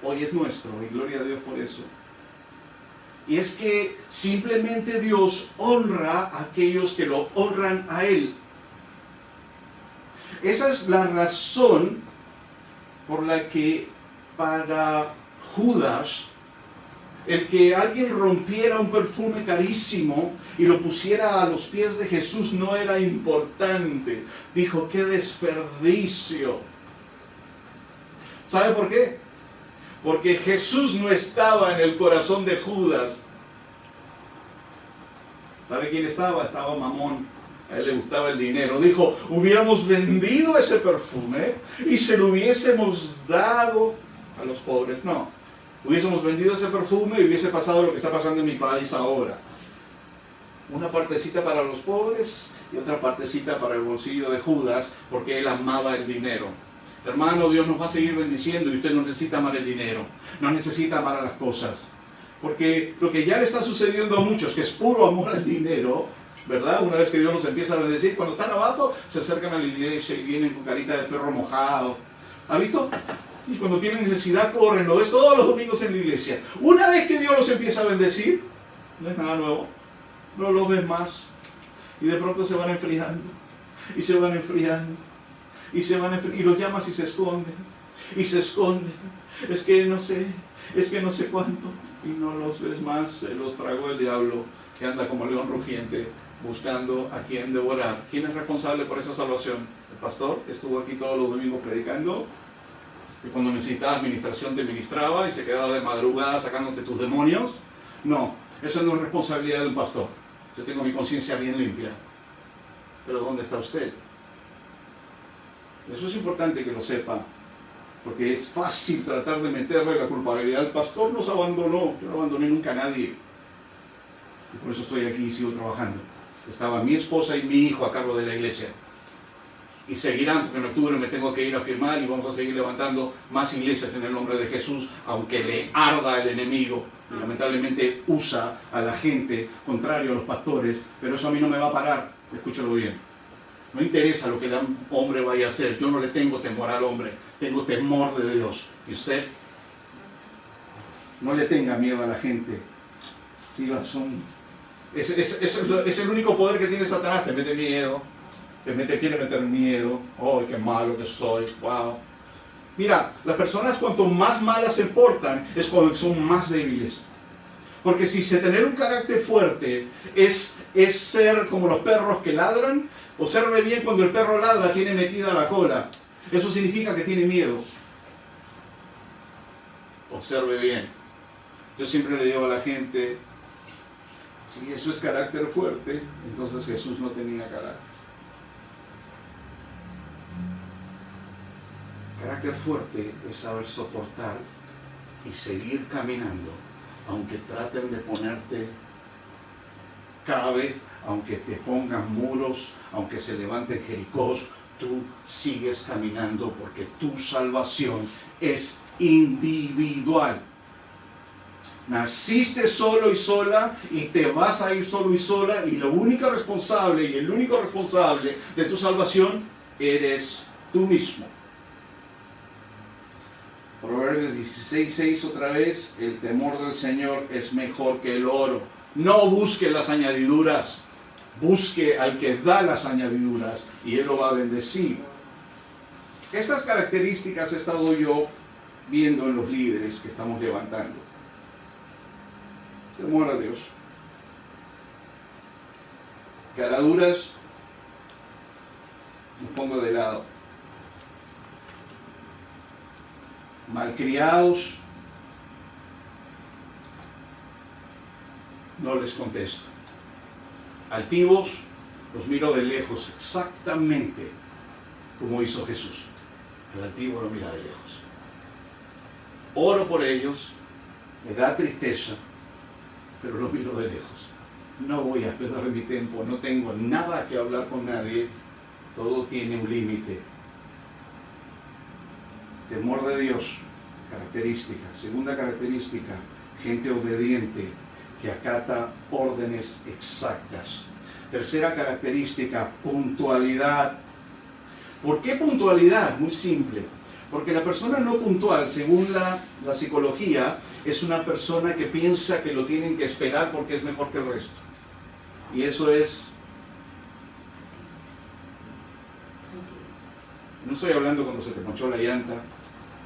hoy es nuestro, y gloria a Dios por eso. Y es que simplemente Dios honra a aquellos que lo honran a Él. Esa es la razón por la que para Judas, el que alguien rompiera un perfume carísimo y lo pusiera a los pies de Jesús no era importante. Dijo, ¡qué desperdicio! ¿Sabe por qué? Porque Jesús no estaba en el corazón de Judas. ¿Sabe quién estaba? Estaba Mamón. A él le gustaba el dinero. Dijo, hubiéramos vendido ese perfume y se lo hubiésemos dado a los pobres. No. Hubiésemos vendido ese perfume y hubiese pasado lo que está pasando en mi país ahora. Una partecita para los pobres y otra partecita para el bolsillo de Judas, porque él amaba el dinero. Hermano, Dios nos va a seguir bendiciendo y usted no necesita amar el dinero, no necesita amar a las cosas. Porque lo que ya le está sucediendo a muchos, que es puro amor al dinero, ¿verdad? Una vez que Dios los empieza a bendecir, cuando están abajo, se acercan a la iglesia y vienen con carita de perro mojado. ¿Ha visto? Y cuando tienen necesidad corren, lo ves todos los domingos en la iglesia. Una vez que Dios los empieza a bendecir, no es nada nuevo, no lo ves más. Y de pronto se van enfriando, y se van enfriando, y se van enfriando, y los llamas y se esconden, y se esconden. Es que no sé cuánto, y no los ves más, se los tragó el diablo, que anda como león rugiente, buscando a quien devorar. ¿Quién es responsable por esa salvación? El pastor, que estuvo aquí todos los domingos predicando, que cuando necesitaba administración te ministraba y se quedaba de madrugada sacándote tus demonios. No, eso no es responsabilidad de un pastor. Yo tengo mi conciencia bien limpia. Pero ¿dónde está usted? Eso es importante que lo sepa, porque es fácil tratar de meterle la culpabilidad. El pastor nos abandonó. Yo no abandoné nunca a nadie. Y por eso estoy aquí y sigo trabajando. Estaba mi esposa y mi hijo a cargo de la iglesia. Y seguirán, porque en octubre me tengo que ir a firmar y vamos a seguir levantando más iglesias en el nombre de Jesús, aunque le arda el enemigo. Y lamentablemente usa a la gente contrario a los pastores, pero eso a mí no me va a parar. Escúchalo bien. No interesa lo que el hombre vaya a hacer. Yo no le tengo temor al hombre, tengo temor de Dios. Y usted no le tenga miedo a la gente. Sí, es el único poder que tiene Satanás. Te mete miedo, quiere meter miedo. ¡Oh, qué malo que soy! ¡Wow! Mira, las personas cuanto más malas se portan es cuando son más débiles. Porque si tener un carácter fuerte es ser como los perros que ladran, observe bien cuando el perro ladra tiene metida la cola. Eso significa que tiene miedo. Observe bien. Yo siempre le digo a la gente, si eso es carácter fuerte, entonces Jesús no tenía carácter. Carácter fuerte es saber soportar y seguir caminando, aunque traten de ponerte cabe, aunque te pongan muros, aunque se levanten jericós, tú sigues caminando porque tu salvación es individual. Naciste solo y sola y te vas a ir solo y sola, y lo único responsable y el único responsable de tu salvación eres tú mismo. Proverbios 16:6 otra vez, el temor del Señor es mejor que el oro. No busque las añadiduras, busque al que da las añadiduras y Él lo va a bendecir. Estas características he estado yo viendo en los líderes que estamos levantando. Temor a Dios. Caraduras, los pongo de lado. Malcriados, no les contesto. Altivos, los miro de lejos, exactamente como hizo Jesús. El altivo lo mira de lejos. Oro por ellos, me da tristeza, pero lo miro de lejos. No voy a perder mi tiempo, no tengo nada que hablar con nadie, todo tiene un límite. Temor de Dios, característica. Segunda característica, gente obediente que acata órdenes exactas. Tercera característica, puntualidad. ¿Por qué puntualidad? Muy simple. Porque la persona no puntual, según la psicología, es una persona que piensa que lo tienen que esperar porque es mejor que el resto. Y eso es... No estoy hablando cuando se te ponchó la llanta,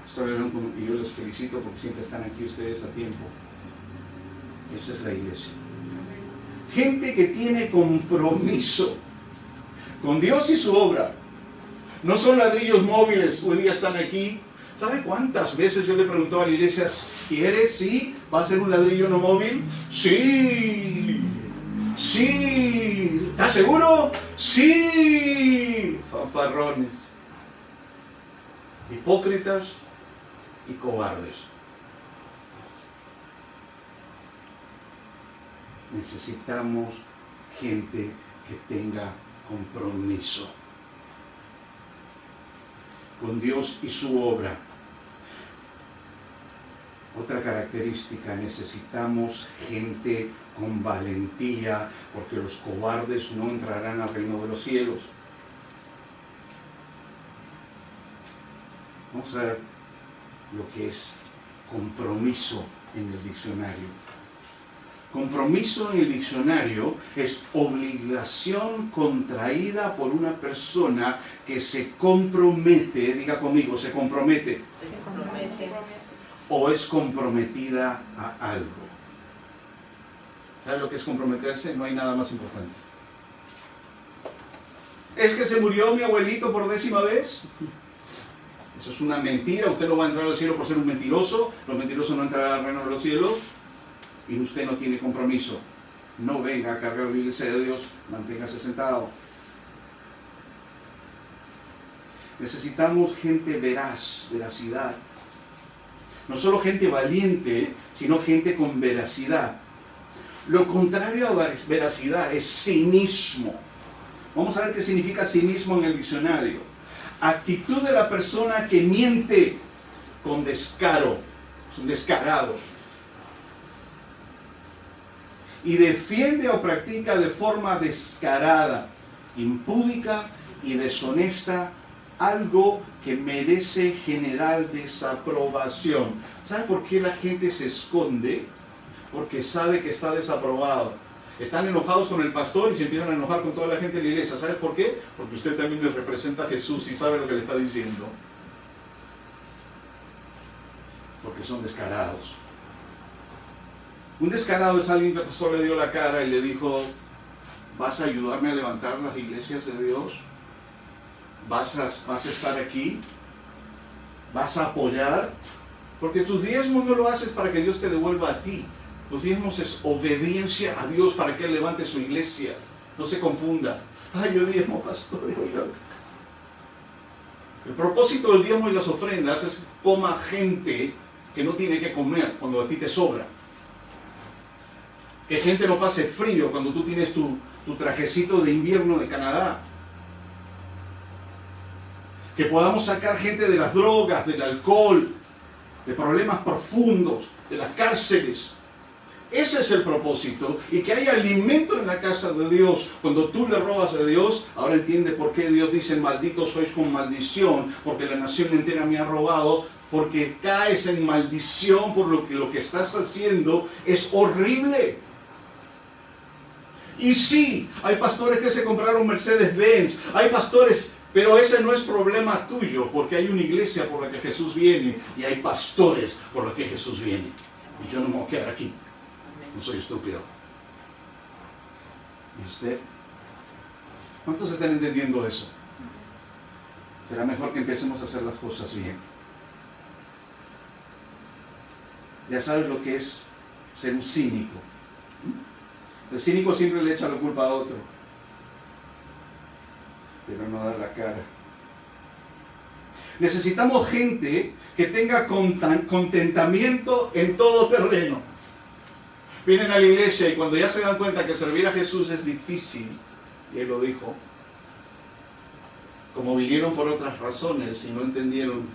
estoy hablando y yo les felicito porque siempre están aquí ustedes a tiempo. Esa es la iglesia. Gente que tiene compromiso con Dios y su obra. No son ladrillos móviles, hoy día están aquí. ¿Sabe cuántas veces yo le pregunto a la iglesia, ¿quieres? ¿Sí? ¿Va a ser un ladrillo no móvil? ¡Sí! ¡Sí! ¿Estás seguro? ¡Sí! Fanfarrones. Hipócritas y cobardes. Necesitamos gente que tenga compromiso con Dios y su obra. Otra característica, necesitamos gente con valentía, porque los cobardes no entrarán al reino de los cielos. Vamos a ver lo que es compromiso en el diccionario. Compromiso en el diccionario es obligación contraída por una persona que se compromete, diga conmigo, se compromete. Se compromete. O es comprometida a algo. ¿Sabe lo que es comprometerse? No hay nada más importante. ¿Es que se murió mi abuelito por 10ª vez? Eso es una mentira. Usted no va a entrar al cielo por ser un mentiroso. Los mentirosos no entrarán al reino de los cielos. Y usted no tiene compromiso. No venga a cargar la iglesia de Dios, manténgase sentado. Necesitamos gente veraz, veracidad. No solo gente valiente, sino gente con veracidad. Lo contrario a veracidad es cinismo. Vamos a ver qué significa cinismo en el diccionario. Actitud de la persona que miente con descaro. Son descarados. Y defiende o practica de forma descarada, impúdica y deshonesta algo que merece general desaprobación. ¿Sabe por qué la gente se esconde? porque sabe que está desaprobado. Están enojados con el pastor y se empiezan a enojar con toda la gente de la iglesia. ¿Sabes por qué? Porque usted también le representa a Jesús y sabe lo que le está diciendo. Porque son descarados. Un descarado es alguien que el pastor le dio la cara y le dijo: ¿vas a ayudarme a levantar las iglesias de Dios? ¿Vas a estar aquí? ¿Vas a apoyar? Porque tus diezmos no lo haces para que Dios te devuelva a ti. Los diezmos es obediencia a Dios para que Él levante su iglesia. No se confunda. Ay, yo diezmo, pastor. Oiga. El propósito del diezmo y las ofrendas es que coma gente que no tiene que comer cuando a ti te sobra. Que gente no pase frío cuando tú tienes tu trajecito de invierno de Canadá. Que podamos sacar gente de las drogas, del alcohol, de problemas profundos, de las cárceles. Ese es el propósito. Y que haya alimento en la casa de Dios. Cuando tú le robas a Dios, ahora entiende por qué Dios dice: malditos sois con maldición, porque la nación entera me ha robado. Porque caes en maldición por lo que estás haciendo. Es horrible. Y sí, hay pastores que se compraron Mercedes-Benz. Hay pastores, pero ese no es problema tuyo, porque hay una iglesia por la que Jesús viene y hay pastores por la que Jesús viene. Y yo no me voy a quedar aquí. No soy estúpido. ¿Y usted? ¿Cuántos están entendiendo eso? Será mejor que empecemos a hacer las cosas bien. Ya sabes lo que es ser un cínico. El cínico siempre le echa la culpa a otro, pero no da la cara. Necesitamos gente que tenga contentamiento en todo terreno. Vienen a la iglesia y cuando ya se dan cuenta que servir a Jesús es difícil, y Él lo dijo, como vinieron por otras razones y no entendieron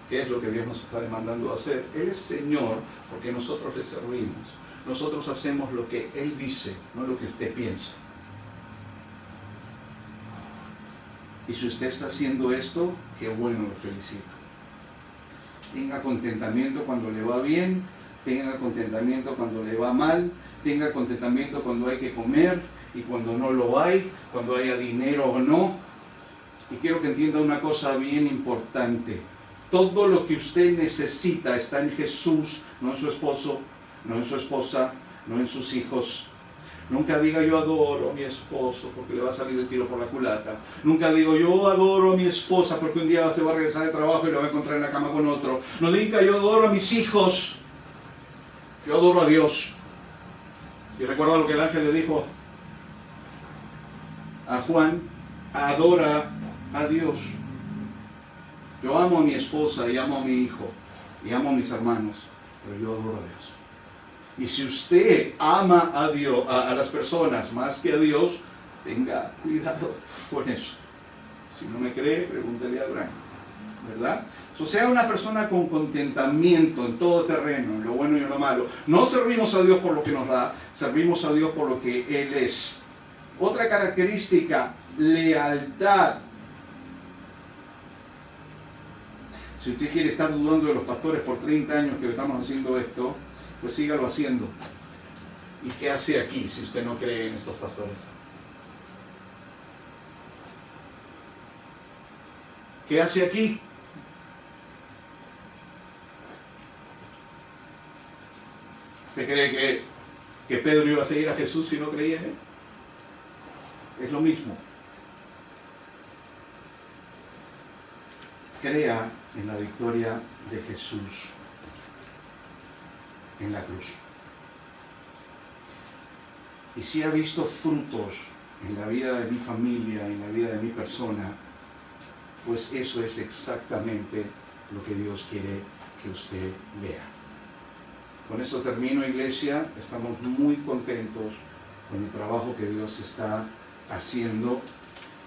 qué es lo que Dios nos está demandando hacer. Él es Señor porque nosotros le servimos. Nosotros hacemos lo que Él dice, no lo que usted piensa. Y si usted está haciendo esto, qué bueno, lo felicito. Tenga contentamiento cuando le va bien, tenga contentamiento cuando le va mal, tenga contentamiento cuando hay que comer y cuando no lo hay, cuando haya dinero o no. Y quiero que entienda una cosa bien importante. Todo lo que usted necesita está en Jesús, no en su esposo, no en su esposa, no en sus hijos. Nunca diga: yo adoro a mi esposo, porque le va a salir el tiro por la culata. Nunca digo: yo adoro a mi esposa, porque un día se va a regresar de trabajo y lo va a encontrar en la cama con otro. No diga: yo adoro a mis hijos. Yo adoro a Dios. Y recuerda lo que el ángel le dijo a Juan: adora a Dios. Yo amo a mi esposa y amo a mi hijo y amo a mis hermanos, pero yo adoro a Dios. Y si usted ama a Dios, a las personas más que a Dios, tenga cuidado con eso. Si no me cree, pregúntele a Abraham, ¿verdad? O sea, una persona con contentamiento en todo terreno, en lo bueno y en lo malo. No servimos a Dios por lo que nos da, servimos a Dios por lo que Él es. Otra característica: lealtad. Si usted quiere estar dudando de los pastores por 30 años que estamos haciendo esto, pues sígalo haciendo. ¿Y qué hace aquí si usted no cree en estos pastores? ¿Qué hace aquí? ¿Usted cree que Pedro iba a seguir a Jesús si no creía en Él? Es lo mismo. Crea en la victoria de Jesús en la cruz. Y si ha visto frutos en la vida de mi familia, en la vida de mi persona, pues eso es exactamente lo que Dios quiere que usted vea. Con eso termino, iglesia. Estamos muy contentos con el trabajo que Dios está haciendo.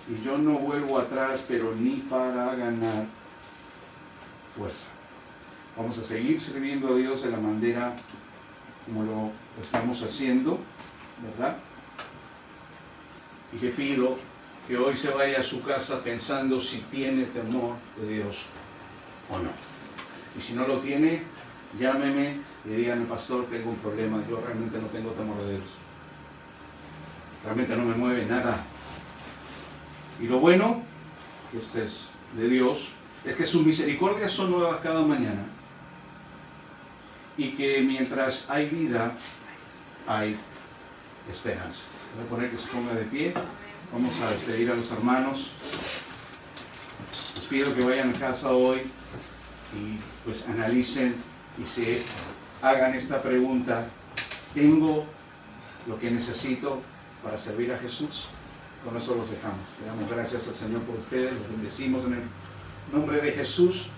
Y yo no vuelvo atrás, pero ni para ganar fuerza. Vamos a seguir sirviendo a Dios de la manera como lo estamos haciendo, ¿verdad? Y le pido que hoy se vaya a su casa pensando si tiene temor de Dios o no. Y si no lo tiene, llámeme y dígame, pastor, tengo un problema, yo realmente no tengo temor de Dios. Realmente no me mueve nada. Y lo bueno, que este es de Dios, es que sus misericordias son nuevas cada mañana. Y que mientras hay vida, hay esperanza. Voy a poner que se ponga de pie. Vamos a despedir a los hermanos. Les pido que vayan a casa hoy y pues analicen y se hagan esta pregunta: ¿tengo lo que necesito para servir a Jesús? Con eso los dejamos. Le damos gracias al Señor por ustedes, los bendecimos en el nombre de Jesús.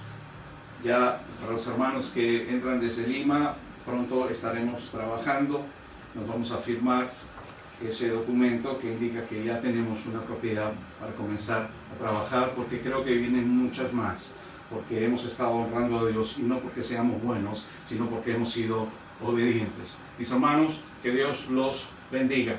Ya para los hermanos que entran desde Lima, pronto estaremos trabajando. Nos vamos a firmar ese documento que indica que ya tenemos una propiedad para comenzar a trabajar, porque creo que vienen muchas más, porque hemos estado honrando a Dios, y no porque seamos buenos, sino porque hemos sido obedientes. Mis hermanos, que Dios los bendiga.